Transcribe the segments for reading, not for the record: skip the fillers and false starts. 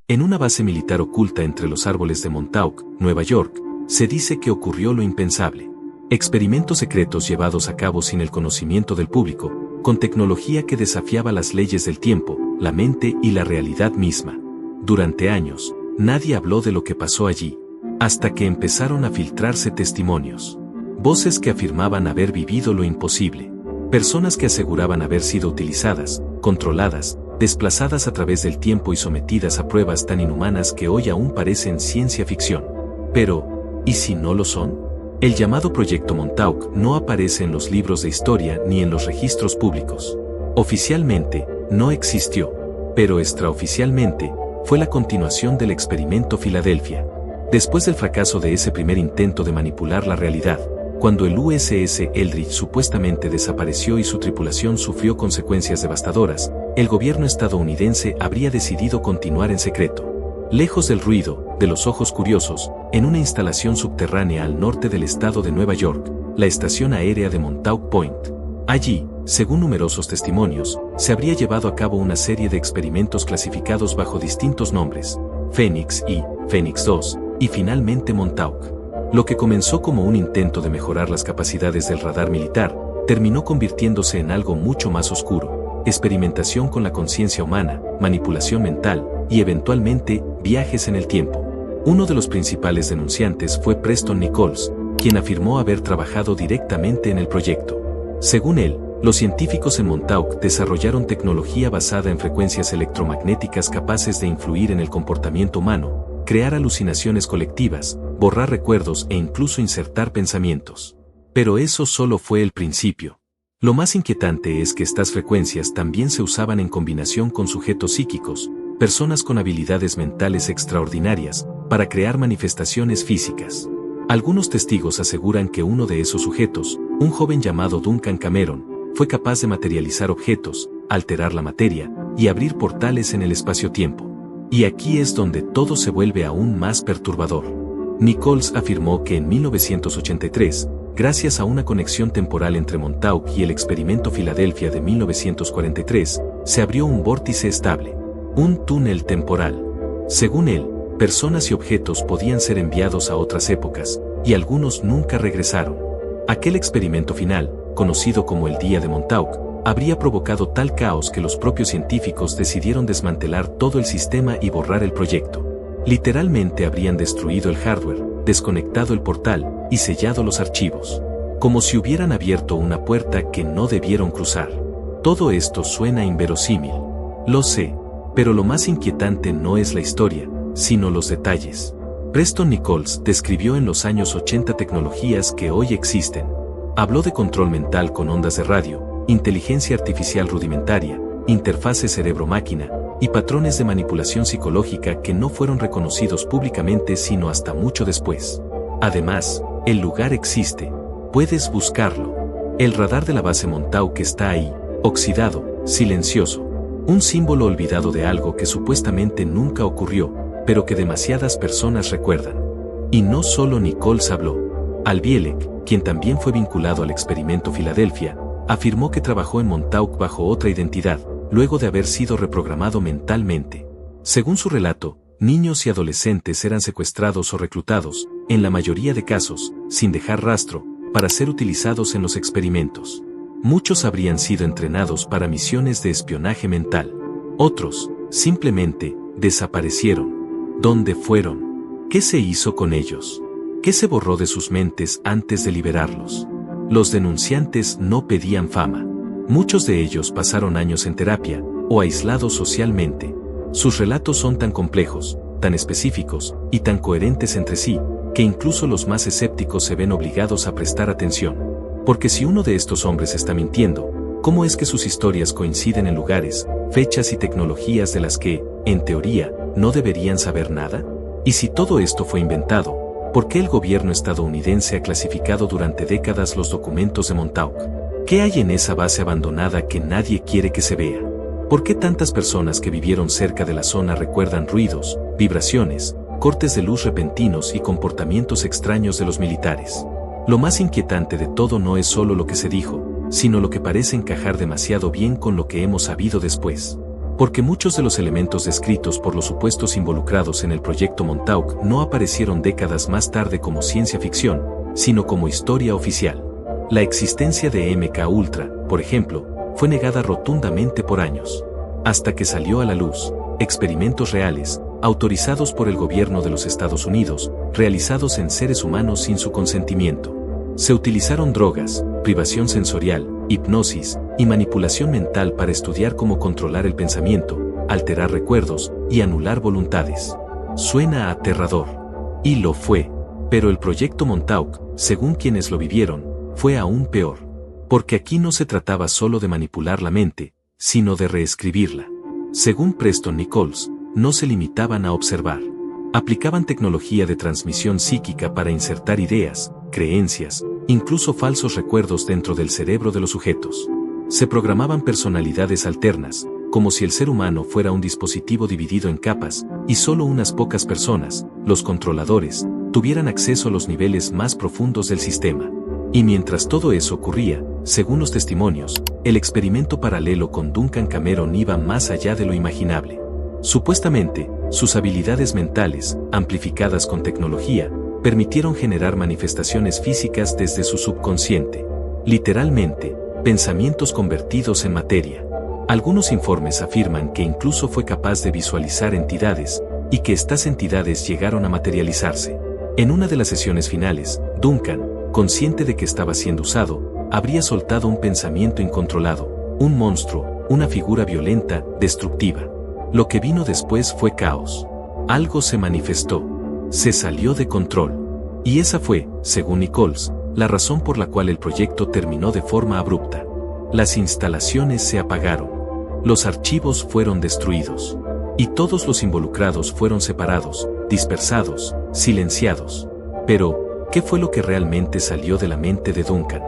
En una base militar oculta entre los árboles de Montauk, Nueva York, se dice que ocurrió lo impensable. Experimentos secretos llevados a cabo sin el conocimiento del público, con tecnología que desafiaba las leyes del tiempo, la mente y la realidad misma. Durante años, nadie habló de lo que pasó allí, hasta que empezaron a filtrarse testimonios. Voces que afirmaban haber vivido lo imposible. Personas que aseguraban haber sido utilizadas, controladas, desplazadas a través del tiempo y sometidas a pruebas tan inhumanas que hoy aún parecen ciencia ficción. Pero, ¿y si no lo son? El llamado Proyecto Montauk no aparece en los libros de historia ni en los registros públicos. Oficialmente, no existió, pero extraoficialmente, fue la continuación del experimento Filadelfia. Después del fracaso de ese primer intento de manipular la realidad, cuando el USS Eldridge supuestamente desapareció y su tripulación sufrió consecuencias devastadoras, el gobierno estadounidense habría decidido continuar en secreto. Lejos del ruido, de los ojos curiosos, en una instalación subterránea al norte del estado de Nueva York, la estación aérea de Montauk Point. Allí, según numerosos testimonios, se habría llevado a cabo una serie de experimentos clasificados bajo distintos nombres, Phoenix y Phoenix 2, y finalmente Montauk. Lo que comenzó como un intento de mejorar las capacidades del radar militar, terminó convirtiéndose en algo mucho más oscuro: experimentación con la conciencia humana, manipulación mental, y eventualmente, viajes en el tiempo. Uno de los principales denunciantes fue Preston Nichols, quien afirmó haber trabajado directamente en el proyecto. Según él, los científicos en Montauk desarrollaron tecnología basada en frecuencias electromagnéticas capaces de influir en el comportamiento humano, crear alucinaciones colectivas, borrar recuerdos e incluso insertar pensamientos. Pero eso solo fue el principio. Lo más inquietante es que estas frecuencias también se usaban en combinación con sujetos psíquicos, personas con habilidades mentales extraordinarias, para crear manifestaciones físicas. Algunos testigos aseguran que uno de esos sujetos, un joven llamado Duncan Cameron, fue capaz de materializar objetos, alterar la materia, y abrir portales en el espacio-tiempo. Y aquí es donde todo se vuelve aún más perturbador. Nichols afirmó que en 1983, gracias a una conexión temporal entre Montauk y el experimento Filadelfia de 1943, se abrió un vórtice estable, un túnel temporal. Según él, personas y objetos podían ser enviados a otras épocas, y algunos nunca regresaron. Aquel experimento final, conocido como el Día de Montauk, habría provocado tal caos que los propios científicos decidieron desmantelar todo el sistema y borrar el proyecto. Literalmente habrían destruido el hardware, desconectado el portal y sellado los archivos. Como si hubieran abierto una puerta que no debieron cruzar. Todo esto suena inverosímil. Lo sé, pero lo más inquietante no es la historia, sino los detalles. Preston Nichols describió en los años 80 tecnologías que hoy existen. Habló de control mental con ondas de radio, inteligencia artificial rudimentaria, interfase cerebro-máquina, y patrones de manipulación psicológica que no fueron reconocidos públicamente sino hasta mucho después. Además, el lugar existe. Puedes buscarlo. El radar de la base Montauk está ahí, oxidado, silencioso. Un símbolo olvidado de algo que supuestamente nunca ocurrió, pero que demasiadas personas recuerdan. Y no solo Nichols habló. Al Bielek, quien también fue vinculado al experimento Filadelfia, afirmó que trabajó en Montauk bajo otra identidad, luego de haber sido reprogramado mentalmente. Según su relato, niños y adolescentes eran secuestrados o reclutados, en la mayoría de casos, sin dejar rastro, para ser utilizados en los experimentos. Muchos habrían sido entrenados para misiones de espionaje mental. Otros, simplemente, desaparecieron. ¿Dónde fueron? ¿Qué se hizo con ellos? ¿Qué se borró de sus mentes antes de liberarlos? Los denunciantes no pedían fama. Muchos de ellos pasaron años en terapia, o aislados socialmente. Sus relatos son tan complejos, tan específicos, y tan coherentes entre sí, que incluso los más escépticos se ven obligados a prestar atención. Porque si uno de estos hombres está mintiendo, ¿cómo es que sus historias coinciden en lugares, fechas y tecnologías de las que, en teoría, no deberían saber nada? Y si todo esto fue inventado, ¿por qué el gobierno estadounidense ha clasificado durante décadas los documentos de Montauk? ¿Qué hay en esa base abandonada que nadie quiere que se vea? ¿Por qué tantas personas que vivieron cerca de la zona recuerdan ruidos, vibraciones, cortes de luz repentinos y comportamientos extraños de los militares? Lo más inquietante de todo no es solo lo que se dijo, sino lo que parece encajar demasiado bien con lo que hemos sabido después. Porque muchos de los elementos descritos por los supuestos involucrados en el proyecto Montauk no aparecieron décadas más tarde como ciencia ficción, sino como historia oficial. La existencia de MK Ultra, por ejemplo, fue negada rotundamente por años. Hasta que salió a la luz, experimentos reales, autorizados por el gobierno de los Estados Unidos, realizados en seres humanos sin su consentimiento. Se utilizaron drogas, privación sensorial, hipnosis y manipulación mental para estudiar cómo controlar el pensamiento, alterar recuerdos y anular voluntades. Suena aterrador. Y lo fue. Pero el proyecto Montauk, según quienes lo vivieron, fue aún peor. Porque aquí no se trataba solo de manipular la mente, sino de reescribirla. Según Preston Nichols, no se limitaban a observar. Aplicaban tecnología de transmisión psíquica para insertar ideas, creencias, incluso falsos recuerdos dentro del cerebro de los sujetos. Se programaban personalidades alternas, como si el ser humano fuera un dispositivo dividido en capas, y solo unas pocas personas, los controladores, tuvieran acceso a los niveles más profundos del sistema. Y mientras todo eso ocurría, según los testimonios, el experimento paralelo con Duncan Cameron iba más allá de lo imaginable. Supuestamente, sus habilidades mentales, amplificadas con tecnología, permitieron generar manifestaciones físicas desde su subconsciente. Literalmente, pensamientos convertidos en materia. Algunos informes afirman que incluso fue capaz de visualizar entidades, y que estas entidades llegaron a materializarse. En una de las sesiones finales, Duncan, consciente de que estaba siendo usado, habría soltado un pensamiento incontrolado, un monstruo, una figura violenta, destructiva. Lo que vino después fue caos. Algo se manifestó. Se salió de control. Y esa fue, según Nichols, la razón por la cual el proyecto terminó de forma abrupta. Las instalaciones se apagaron. Los archivos fueron destruidos. Y todos los involucrados fueron separados, dispersados, silenciados. Pero, ¿qué fue lo que realmente salió de la mente de Duncan?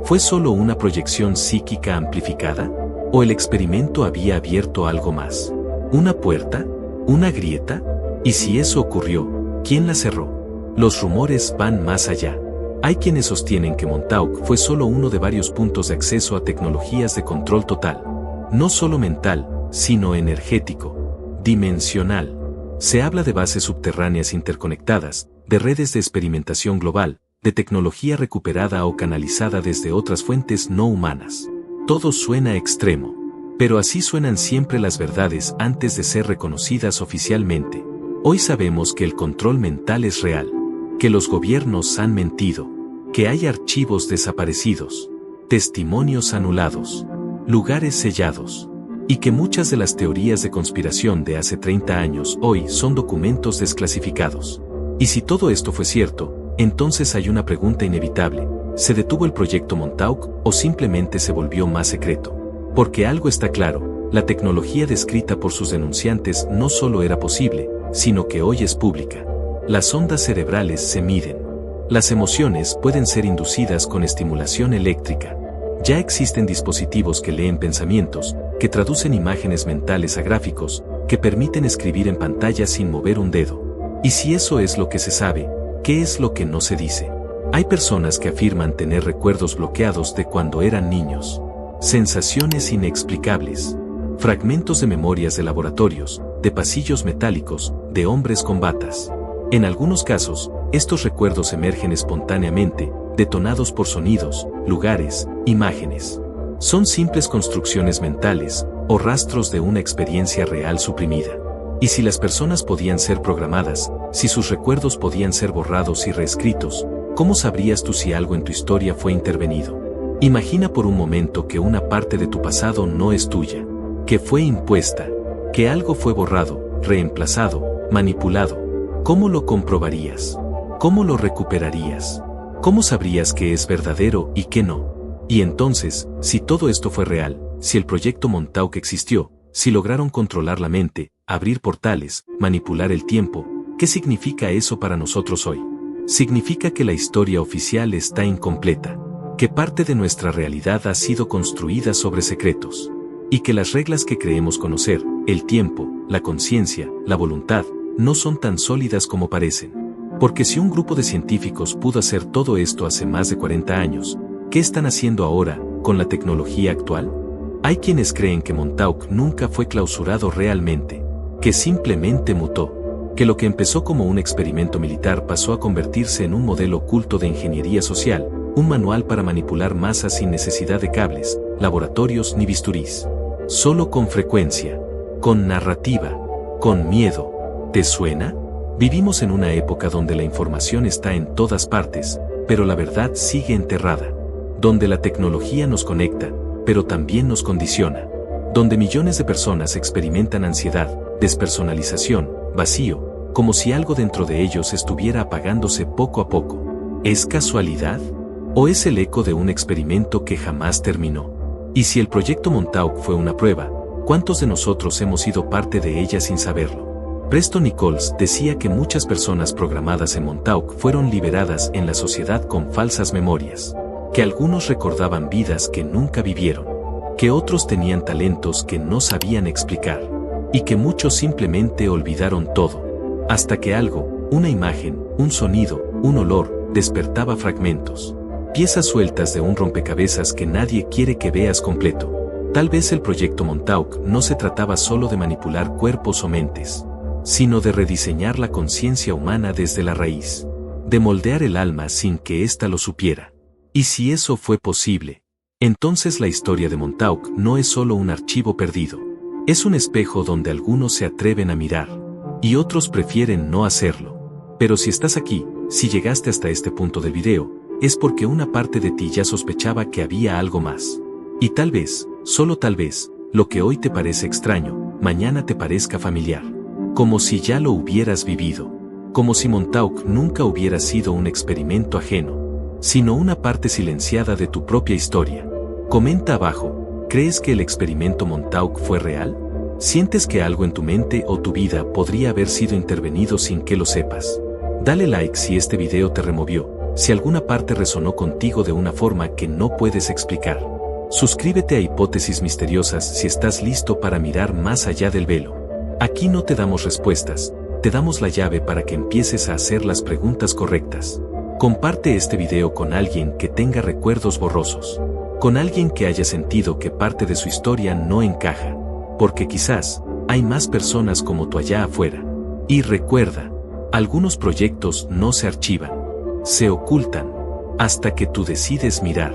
¿Fue solo una proyección psíquica amplificada? ¿O el experimento había abierto algo más? ¿Una puerta? ¿Una grieta? Y si eso ocurrió, ¿quién la cerró? Los rumores van más allá. Hay quienes sostienen que Montauk fue solo uno de varios puntos de acceso a tecnologías de control total. No solo mental, sino energético, dimensional. Se habla de bases subterráneas interconectadas, de redes de experimentación global, de tecnología recuperada o canalizada desde otras fuentes no humanas. Todo suena extremo. Pero así suenan siempre las verdades antes de ser reconocidas oficialmente. Hoy sabemos que el control mental es real, que los gobiernos han mentido, que hay archivos desaparecidos, testimonios anulados, lugares sellados, y que muchas de las teorías de conspiración de hace 30 años hoy son documentos desclasificados. Y si todo esto fue cierto, entonces hay una pregunta inevitable: ¿se detuvo el proyecto Montauk o simplemente se volvió más secreto? Porque algo está claro, la tecnología descrita por sus denunciantes no solo era posible, sino que hoy es pública. Las ondas cerebrales se miden. Las emociones pueden ser inducidas con estimulación eléctrica. Ya existen dispositivos que leen pensamientos, que traducen imágenes mentales a gráficos, que permiten escribir en pantalla sin mover un dedo. Y si eso es lo que se sabe, ¿qué es lo que no se dice? Hay personas que afirman tener recuerdos bloqueados de cuando eran niños. Sensaciones inexplicables. Fragmentos de memorias de laboratorios, de pasillos metálicos, de hombres con batas. En algunos casos, estos recuerdos emergen espontáneamente, detonados por sonidos, lugares, imágenes. Son simples construcciones mentales, o rastros de una experiencia real suprimida. Y si las personas podían ser programadas, si sus recuerdos podían ser borrados y reescritos, ¿cómo sabrías tú si algo en tu historia fue intervenido? Imagina por un momento que una parte de tu pasado no es tuya, que fue impuesta, que algo fue borrado, reemplazado, manipulado. ¿Cómo lo comprobarías? ¿Cómo lo recuperarías? ¿Cómo sabrías qué es verdadero y qué no? Y entonces, si todo esto fue real, si el proyecto Montauk existió, si lograron controlar la mente, abrir portales, manipular el tiempo, ¿qué significa eso para nosotros hoy? Significa que la historia oficial está incompleta, que parte de nuestra realidad ha sido construida sobre secretos, y que las reglas que creemos conocer, el tiempo, la conciencia, la voluntad, no son tan sólidas como parecen. Porque si un grupo de científicos pudo hacer todo esto hace más de 40 años, ¿qué están haciendo ahora, con la tecnología actual? Hay quienes creen que Montauk nunca fue clausurado realmente, que simplemente mutó, que lo que empezó como un experimento militar pasó a convertirse en un modelo oculto de ingeniería social, un manual para manipular masas sin necesidad de cables, laboratorios ni bisturís. Solo con frecuencia, con narrativa, con miedo. ¿Te suena? Vivimos en una época donde la información está en todas partes, pero la verdad sigue enterrada. Donde la tecnología nos conecta, pero también nos condiciona. Donde millones de personas experimentan ansiedad, despersonalización, vacío, como si algo dentro de ellos estuviera apagándose poco a poco. ¿Es casualidad? ¿O es el eco de un experimento que jamás terminó? Y si el proyecto Montauk fue una prueba, ¿cuántos de nosotros hemos sido parte de ella sin saberlo? Preston Nichols decía que muchas personas programadas en Montauk fueron liberadas en la sociedad con falsas memorias, que algunos recordaban vidas que nunca vivieron, que otros tenían talentos que no sabían explicar, y que muchos simplemente olvidaron todo, hasta que algo, una imagen, un sonido, un olor, despertaba fragmentos. Piezas sueltas de un rompecabezas que nadie quiere que veas completo. Tal vez el proyecto Montauk no se trataba solo de manipular cuerpos o mentes, sino de rediseñar la conciencia humana desde la raíz, de moldear el alma sin que ésta lo supiera. Y si eso fue posible, entonces la historia de Montauk no es solo un archivo perdido, es un espejo donde algunos se atreven a mirar, y otros prefieren no hacerlo. Pero si estás aquí, si llegaste hasta este punto del video, es porque una parte de ti ya sospechaba que había algo más. Y tal vez, solo tal vez, lo que hoy te parece extraño, mañana te parezca familiar. Como si ya lo hubieras vivido. Como si Montauk nunca hubiera sido un experimento ajeno, sino una parte silenciada de tu propia historia. Comenta abajo, ¿crees que el experimento Montauk fue real? ¿Sientes que algo en tu mente o tu vida podría haber sido intervenido sin que lo sepas? Dale like si este video te removió. Si alguna parte resonó contigo de una forma que no puedes explicar. Suscríbete a Hipótesis Misteriosas si estás listo para mirar más allá del velo. Aquí no te damos respuestas, te damos la llave para que empieces a hacer las preguntas correctas. Comparte este video con alguien que tenga recuerdos borrosos. Con alguien que haya sentido que parte de su historia no encaja. Porque quizás, hay más personas como tú allá afuera. Y recuerda, algunos proyectos no se archivan. Se ocultan, hasta que tú decides mirar.